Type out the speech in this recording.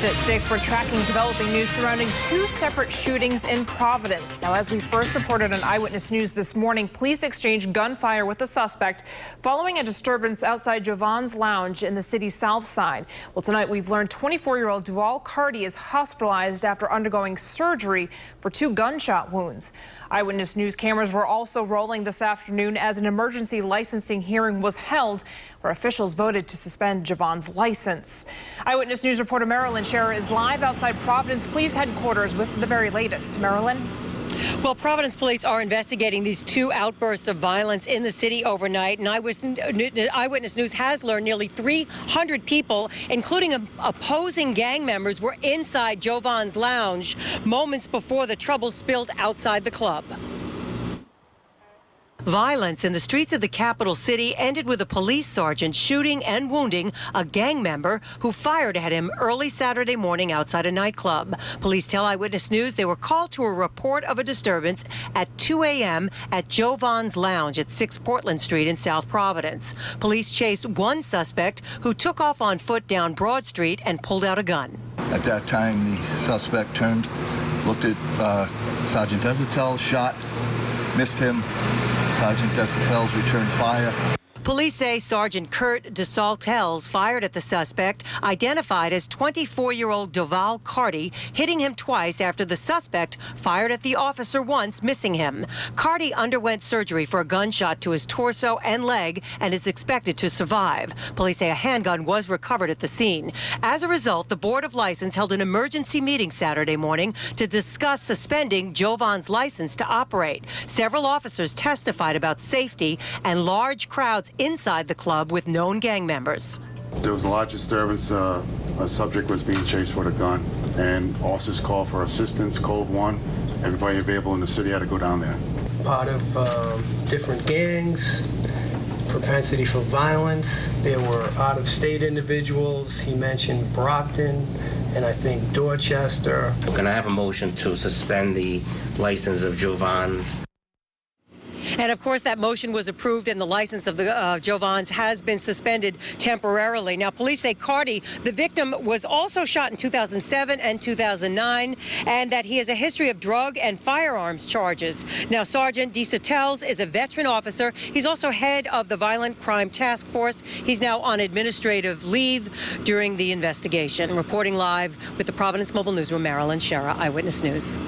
At 6, we're tracking developing news surrounding two separate shootings in Providence. Now, as we first reported on Eyewitness News this morning, police exchanged gunfire with the suspect following a disturbance outside Jovan's Lounge in the city's south side. Well, tonight we've learned 24-year-old Duval Carty is hospitalized after undergoing surgery for two gunshot wounds. Eyewitness News cameras were also rolling this afternoon as an emergency licensing hearing was held where officials voted to suspend Jovan's license. Eyewitness News reporter Marilyn Scherer is live outside Providence Police headquarters with the very latest. Marilyn? Well, Providence police are investigating these two outbursts of violence in the city overnight. And Eyewitness News has learned nearly 300 people, including opposing gang members, were inside Jovan's Lounge moments before the trouble spilled outside the club. Violence in the streets of the capital city ended with a police sergeant shooting and wounding a gang member who fired at him early Saturday morning outside a nightclub. Police tell Eyewitness News they were called to a report of a disturbance at 2 a.m. at Jovan's Lounge at 6 Portland Street in South Providence. Police chased one suspect who took off on foot down Broad Street and pulled out a gun. At that time, the suspect turned, looked at Sergeant Desatel, shot, missed him. Sergeant Desautels returned fire. Police say Sergeant Kurt Desautels fired at the suspect, identified as 24-year-old Duval Carty, hitting him twice after the suspect fired at the officer once, missing him. Carty underwent surgery for a gunshot to his torso and leg and is expected to survive. Police say a handgun was recovered at the scene. As a result, the Board of License held an emergency meeting Saturday morning to discuss suspending Jovan's license to operate. Several officers testified about safety and large crowds inside the club with known gang members. There was a large disturbance. A subject was being chased with a gun, and officers called for assistance, code 1. Everybody available in the city had to go down there. Part of different gangs, propensity for violence. There were out-of-state individuals. He mentioned Brockton and I think Dorchester. Can I have a motion to suspend the license of Jovan's? And of course, that motion was approved and the license of the Jovan's has been suspended temporarily. Now, police say Carty, the victim, was also shot in 2007 and 2009, and that he has a history of drug and firearms charges. Now, Sergeant Desautels is a veteran officer. He's also head of the Violent Crime Task Force. He's now on administrative leave during the investigation. Reporting live with the Providence Mobile Newsroom, Marilyn Scherer, Eyewitness News.